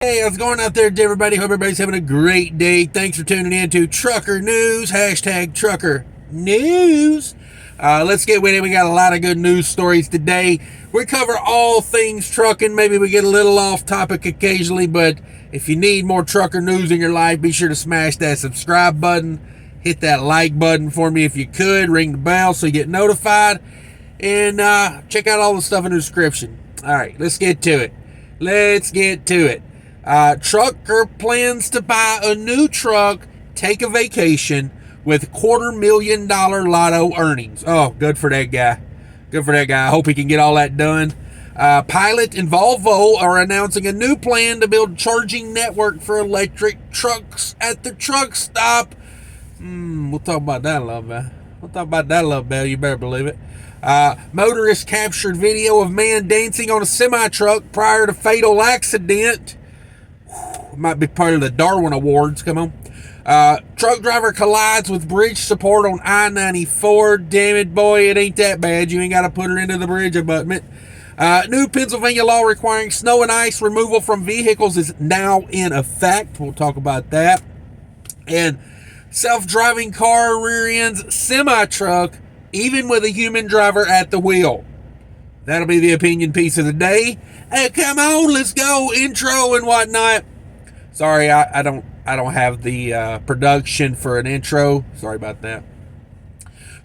Hey, how's it going out there, everybody? Hope everybody's having a great day. Thanks for tuning in to Trucker News, hashtag Trucker News. Let's get with it. We got a lot of good news stories today. We cover all things trucking. Maybe we get a little off topic occasionally, but if you need more trucker news in your life, be sure to smash that subscribe button. Hit that like button for me if you could. Ring the bell so you get notified. And check out all the stuff in the description. All right, let's get to it. Trucker plans to buy a new truck, take a vacation with $250,000 lotto earnings. Oh, good for that guy. I hope he can get all that done. Pilot and Volvo are announcing a new plan to build charging network for electric trucks at the truck stop. We'll talk about that a little bit. You better believe it. Motorist captured video of man dancing on a semi-truck prior to fatal accident. Might be part of the Darwin Awards. Come on. Truck driver collides with bridge support on I-94. Damn it, boy, it ain't that bad. You ain't got to put her into the bridge abutment. New Pennsylvania law requiring snow and ice removal from vehicles is now in effect. We'll talk about that. And self-driving car rear ends semi-truck, even with a human driver at the wheel. That'll be the opinion piece of the day. Hey, come on, let's go. Intro and whatnot. Sorry, I don't have the production for an intro. Sorry about that.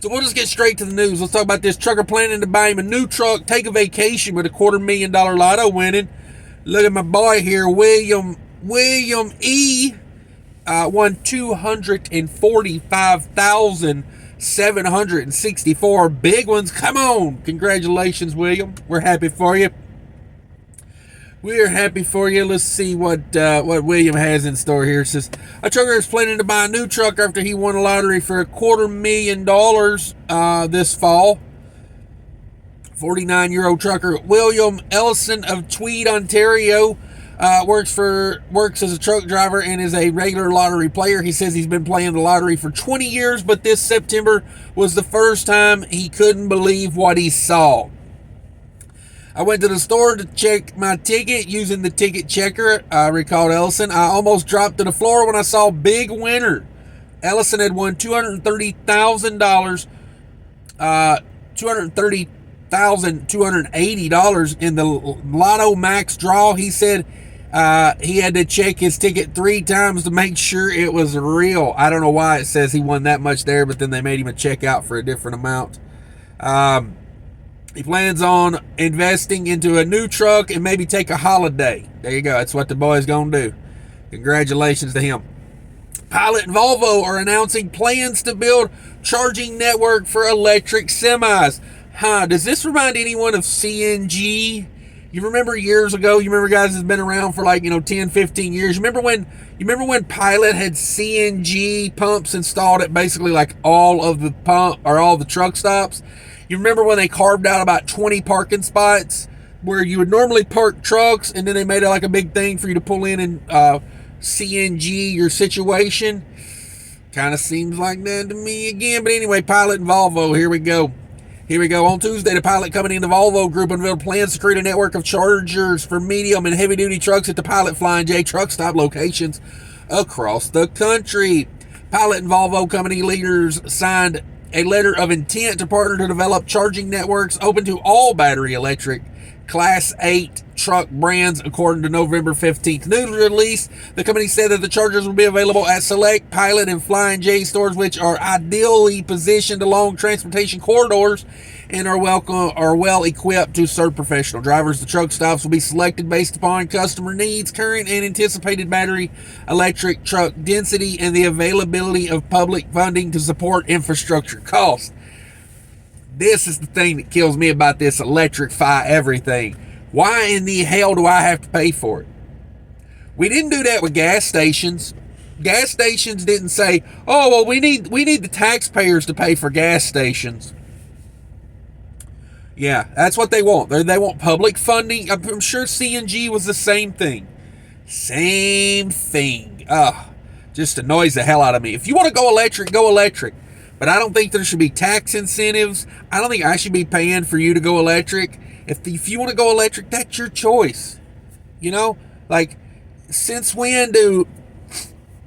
So we'll just get straight to the news. Let's talk about this trucker planning to buy him a new truck, take a vacation with a $250,000 lotto winning. Look at my boy here, William E. Won 245,764 big ones. Come on, congratulations, William. We're happy for you. Let's see what William has in store here. It says a trucker is planning to buy a new truck after he won a lottery for $250,000 this fall. 49-year-old trucker William Ellison of Tweed, Ontario, works as a truck driver and is a regular lottery player. He says he's been playing the lottery for 20 years, but this September was the first time he couldn't believe what he saw. I went to the store to check my ticket using the ticket checker, recalled Ellison. I almost dropped to the floor when I saw big winner. Ellison had won $230,000, $230,280 in the Lotto Max draw. He said he had to check his ticket 3 times to make sure it was real. I don't know why it says he won that much there, but then they made him a check out for a different amount. He plans on investing into a new truck and maybe take a holiday. There you go. That's what the boy's going to do. Congratulations to him. Pilot and Volvo are announcing plans to build charging network for electric semis. Does this remind anyone of CNG? You remember years ago, guys has been around for 10, 15 years. You remember when Pilot had CNG pumps installed at basically all of the all the truck stops? You remember when they carved out about 20 parking spots where you would normally park trucks, and then they made it a big thing for you to pull in and CNG your situation? Kind of seems like that to me again. But anyway, Pilot and Volvo, here we go. On Tuesday, the Pilot company and the Volvo group unveiled plans to create a network of chargers for medium and heavy-duty trucks at the Pilot Flying J truck stop locations across the country. Pilot and Volvo company leaders signed a letter of intent to partner to develop charging networks open to all battery electric Class 8 truck brands, according to November 15th news release. The company said that the chargers will be available at select Pilot and Flying J stores, which are ideally positioned along transportation corridors and are well equipped to serve professional drivers. The truck stops will be selected based upon customer needs, current and anticipated battery electric truck density, and the availability of public funding to support infrastructure costs. This is the thing that kills me about this electrify everything. Why in the hell do I have to pay for it? We didn't do that with gas stations. Gas stations didn't say, oh, well, we need the taxpayers to pay for gas stations. Yeah, that's what they want. They want public funding. I'm sure CNG was the same thing. Just annoys the hell out of me. If you want to go electric, go electric. But I don't think there should be tax incentives. I don't think I should be paying for you to go electric. If you want to go electric, that's your choice. You know, like, since when do,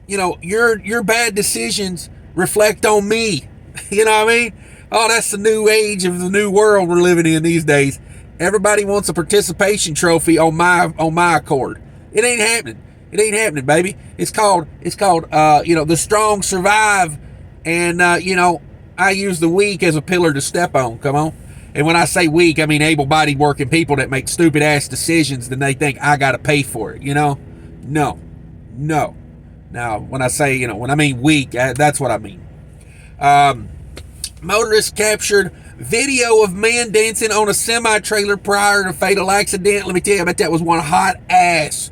your bad decisions reflect on me? You know what I mean? Oh, that's the new age of the new world we're living in these days. Everybody wants a participation trophy on my accord. It ain't happening. It ain't happening, baby. It's called the strong survive, and I use the weak as a pillar to step on. Come on. And when I say weak, I mean able-bodied working people that make stupid ass decisions, then they think I got to pay for it. No. Now, when I say, when I mean weak, that's what I mean. Motorist captured video of man dancing on a semi-trailer prior to fatal accident. Let me tell you, I bet that was one hot ass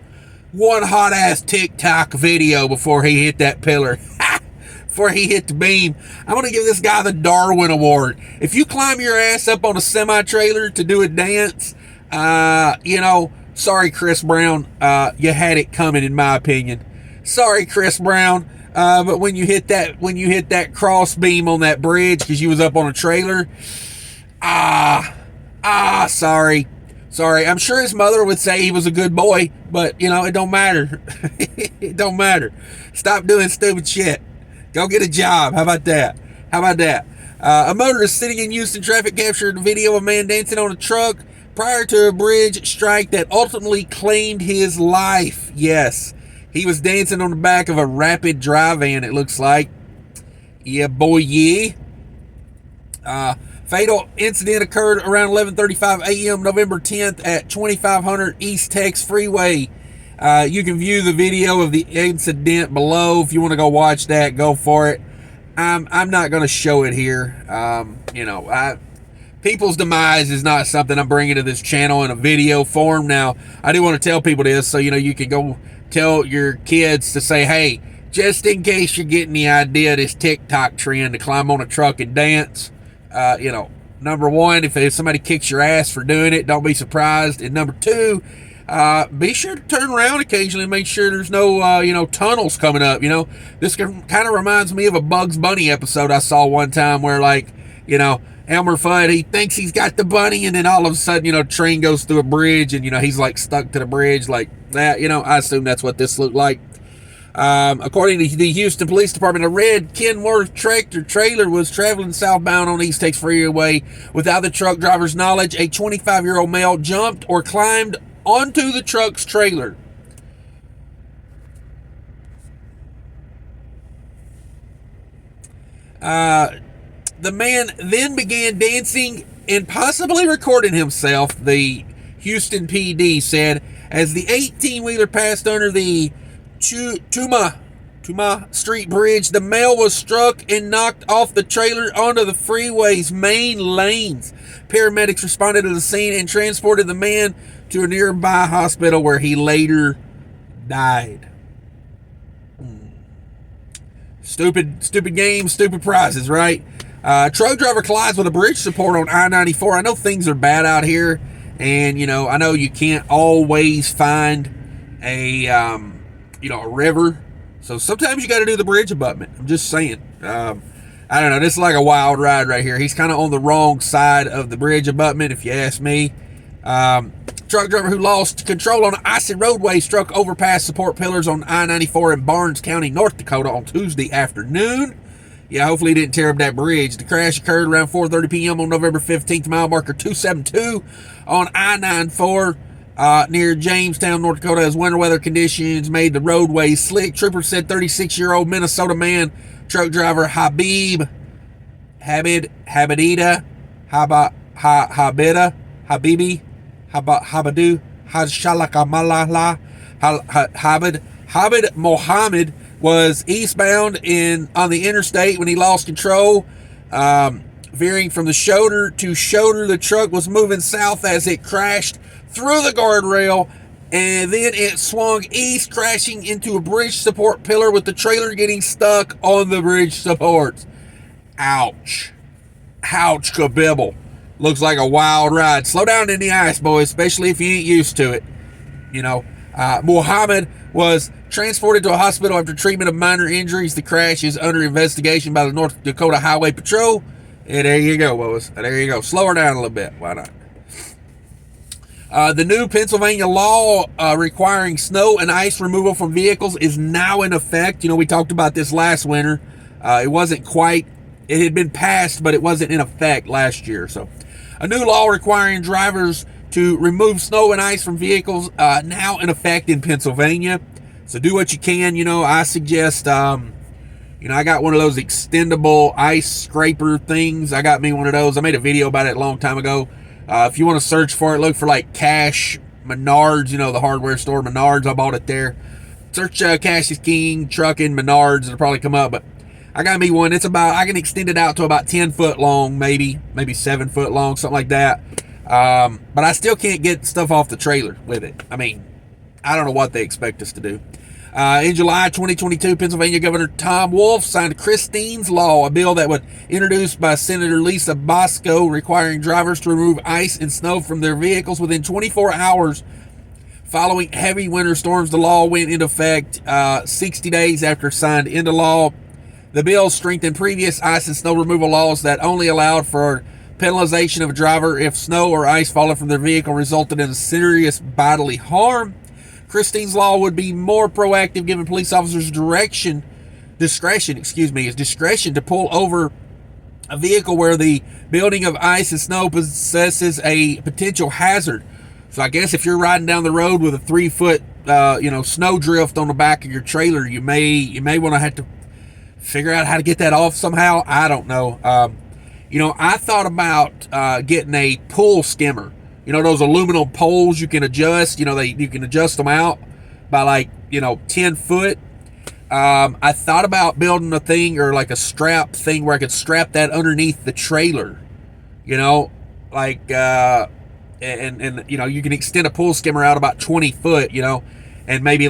TikTok video before he hit that pillar. Before he hit the beam. I'm going to give this guy the Darwin Award. If you climb your ass up on a semi-trailer to do a dance, sorry, Chris Brown, you had it coming, in my opinion. Sorry, Chris Brown, but when you hit that cross beam on that bridge because you was up on a trailer, sorry. I'm sure his mother would say he was a good boy, but it don't matter. It don't matter. Stop doing stupid shit. Go get a job. How about that? A motorist sitting in Houston traffic captured a video of a man dancing on a truck prior to a bridge strike that ultimately claimed his life. Yes, he was dancing on the back of a rapid dry van, it looks like. Yeah, boy, yeah. Fatal incident occurred around 11:35 a.m. November 10th at 2500 East Tex Freeway. You can view the video of the incident below. If you want to go watch that, go for it. I'm not going to show it here. People's demise is not something I'm bringing to this channel in a video form. Now, I do want to tell people this so, you can go tell your kids to say, hey, just in case you're getting the idea of this TikTok trend to climb on a truck and dance, number one, if somebody kicks your ass for doing it, don't be surprised. And number two, be sure to turn around occasionally and make sure there's no, tunnels coming up. This kind of reminds me of a Bugs Bunny episode I saw one time where, Elmer Fudd, he thinks he's got the bunny, and then all of a sudden, a train goes through a bridge, and, he's, stuck to the bridge like that. I assume that's what this looked like. According to the Houston Police Department, a red Kenworth tractor trailer was traveling southbound on East Tex Freeway. Without the truck driver's knowledge, a 25-year-old male jumped or climbed onto the truck's trailer. The man then began dancing and possibly recording himself, the Houston PD said, as the 18-wheeler passed under the Tuma Street Bridge. The male was struck and knocked off the trailer onto the freeway's main lanes. Paramedics responded to the scene and transported the man to a nearby hospital where he later died. Stupid game, stupid prizes, right? Truck driver collides with a bridge support on I-94. I know things are bad out here, and I know you can't always find a river, so sometimes you got to do the bridge abutment. I'm just saying. I don't know. This is like a wild ride right here. He's kind of on the wrong side of the bridge abutment, if you ask me. Truck driver who lost control on an icy roadway struck overpass support pillars on I-94 in Barnes County, North Dakota on Tuesday afternoon. Yeah, hopefully he didn't tear up that bridge. The crash occurred around 4:30 p.m. on November 15th, mile marker 272 on I-94 near Jamestown, North Dakota, as winter weather conditions made the roadway slick. Troopers said 36-year-old Minnesota man, truck driver Habibi Habib Mohammed was eastbound on the interstate when he lost control. Veering from the shoulder to shoulder, the truck was moving south as it crashed through the guardrail, and then it swung east, crashing into a bridge support pillar with the trailer getting stuck on the bridge supports. Ouch. Ouch, kabibble. Looks like a wild ride. Slow down in the ice, boys, especially if you ain't used to it. Muhammad was transported to a hospital after treatment of minor injuries. The crash is under investigation by the North Dakota Highway Patrol. And there you go, boys. There you go. Slow her down a little bit. Why not? The new Pennsylvania law requiring snow and ice removal from vehicles is now in effect. You know, we talked about this last winter. It wasn't quite, it had been passed, but it wasn't in effect last year. So a new law requiring drivers to remove snow and ice from vehicles now in effect in Pennsylvania. So do what you can. You know, I suggest, you know, I got one of those extendable ice scraper things. I got me one of those. I made a video about it a long time ago. If you want to search for it, look for like Cash Menards, you know, the hardware store Menards. I bought it there. Search CashisKingtrucking Menards. It'll probably come up. But I got me one. It's about, I can extend it out to about 10 foot long, maybe 7 foot long, something like that. But I still can't get stuff off the trailer with it. I mean, I don't know what they expect us to do. In July 2022, Pennsylvania Governor Tom Wolf signed Christine's Law, a bill that was introduced by Senator Lisa Bosco, requiring drivers to remove ice and snow from their vehicles within 24 hours following heavy winter storms. The law went into effect 60 days after signed into law. The bill strengthened previous ice and snow removal laws that only allowed for penalization of a driver if snow or ice falling from their vehicle resulted in a serious bodily harm. Christine's Law would be more proactive, giving police officers discretion to pull over a vehicle where the building of ice and snow possesses a potential hazard. So I guess if you're riding down the road with a 3 foot, snow drift on the back of your trailer, you may want to have to figure out how to get that off somehow. I don't know. I thought about getting a pull skimmer. You know, those aluminum poles you can adjust, you can adjust them out by 10 foot. I thought about building a thing or like a strap thing where I could strap that underneath the trailer, and you can extend a pull skimmer out about 20 foot, and maybe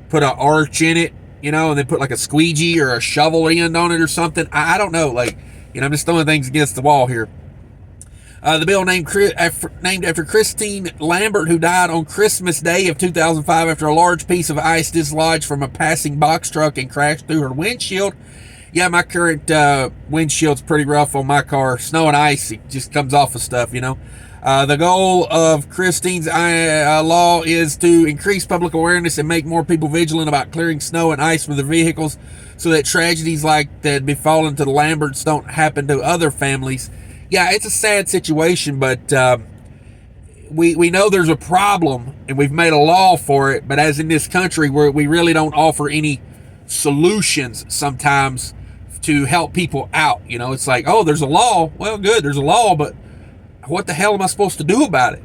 put an arch in it, and then put like a squeegee or a shovel end on it or something. I don't know. I'm just throwing things against the wall here. The bill named after Christine Lambert, who died on Christmas Day of 2005 after a large piece of ice dislodged from a passing box truck and crashed through her windshield. Yeah, my current windshield's pretty rough on my car. Snow and ice, it just comes off of stuff, The goal of Christine's law is to increase public awareness and make more people vigilant about clearing snow and ice from their vehicles so that tragedies like that befallen to the Lamberts don't happen to other families. Yeah, it's a sad situation, but we know there's a problem, and we've made a law for it, but as in this country, we really don't offer any solutions sometimes to help people out. It's like, oh, there's a law. Well, good, there's a law, but what the hell am I supposed to do about it?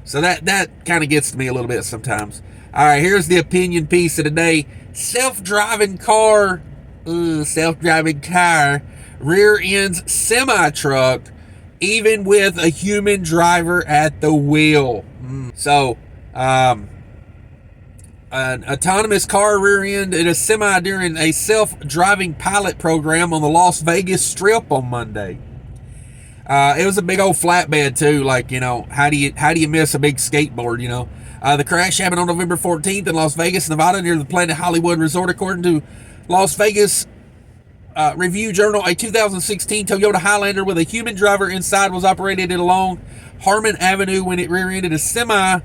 So that kind of gets to me a little bit sometimes. All right, here's the opinion piece of the day. Self-driving car rear ends semi-truck even with a human driver at the wheel. So an autonomous car rear-ended a semi during a self-driving pilot program on the Las Vegas Strip on Monday. It was a big old flatbed too. How do you miss a big skateboard? The crash happened on November 14th in Las Vegas, Nevada, near the Planet Hollywood Resort. According to Las Vegas Review Journal, a 2016 Toyota Highlander with a human driver inside was operated along Harmon Avenue when it rear-ended a semi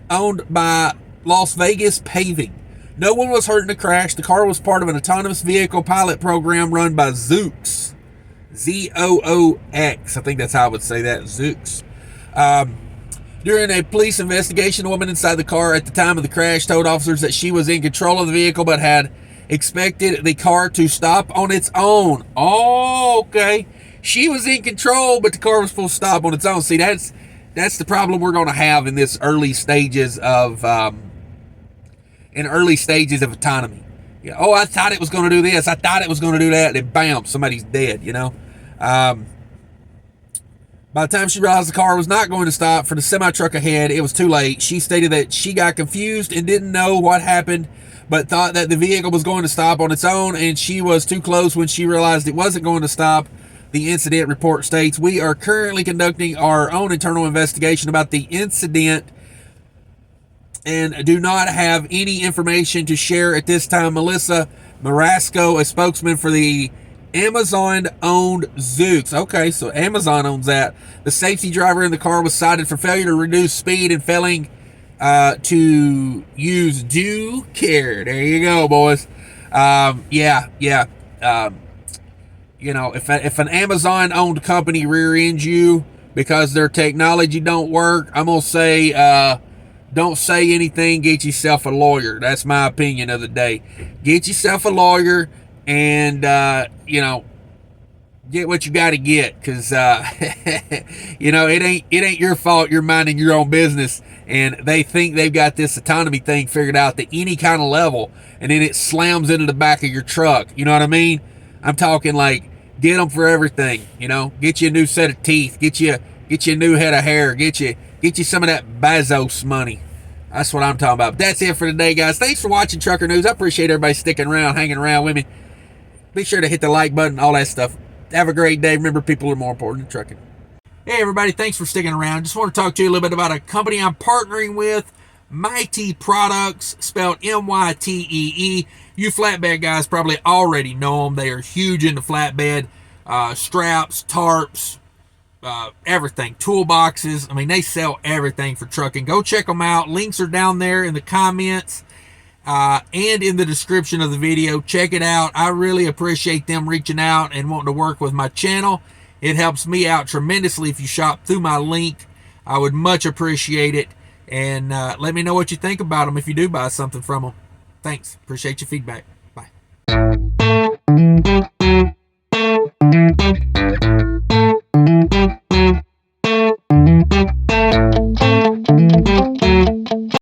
owned by Las Vegas Paving. No one was hurt in the crash. The car was part of an autonomous vehicle pilot program run by Zoox. Z-O-O-X. I think that's how I would say that. Zoox. During a police investigation, a woman inside the car at the time of the crash told officers that she was in control of the vehicle but had expected the car to stop on its own. Oh, okay. She was in control, but the car was supposed to stop on its own. See, that's the problem we're going to have in this early stages of autonomy. Yeah. Oh, I thought it was going to do this. I thought it was going to do that. And bam, somebody's dead. By the time she realized the car was not going to stop for the semi-truck ahead, it was too late. She stated that she got confused and didn't know what happened, but thought that the vehicle was going to stop on its own, and she was too close when she realized it wasn't going to stop. The incident report states, "We are currently conducting our own internal investigation about the incident and do not have any information to share at this time." Melissa Marasco, a spokesman for the Amazon-owned Zoox. Okay, so Amazon owns that. The safety driver in the car was cited for failure to reduce speed and failing to use due care. There you go, boys. Yeah. You know, if an Amazon-owned company rear-ends you because their technology don't work, I'm gonna say don't say anything. Get yourself a lawyer. That's my opinion of the day. Get yourself a lawyer and you know, get what you got to get, because you know, it ain't your fault. You're minding your own business, and they think they've got this autonomy thing figured out to any kind of level, and then it slams into the back of your truck. You know what I mean? I'm talking like, get them for everything. You know, get you a new set of teeth, get you a new head of hair, get you some of that Bezos money. That's what I'm talking about. But that's it for today, guys. Thanks for watching Trucker News. I appreciate everybody sticking around, hanging around with me. Be sure to hit the like button, all that stuff. Have a great day. Remember, people are more important than trucking. Hey, everybody. Thanks for sticking around. Just want to talk to you a little bit about a company I'm partnering with, Mighty Products, spelled M-Y-T-E-E. You flatbed guys probably already know them. They are huge into flatbed straps, tarps, everything, toolboxes. I mean, they sell everything for trucking. Go check them out. Links are down there in the comments and in the description of the video. Check it out. I really appreciate them reaching out and wanting to work with my channel. It helps me out tremendously if you shop through my link. I would much appreciate it. And let me know what you think about them if you do buy something from them. Thanks. Appreciate your feedback. Bye.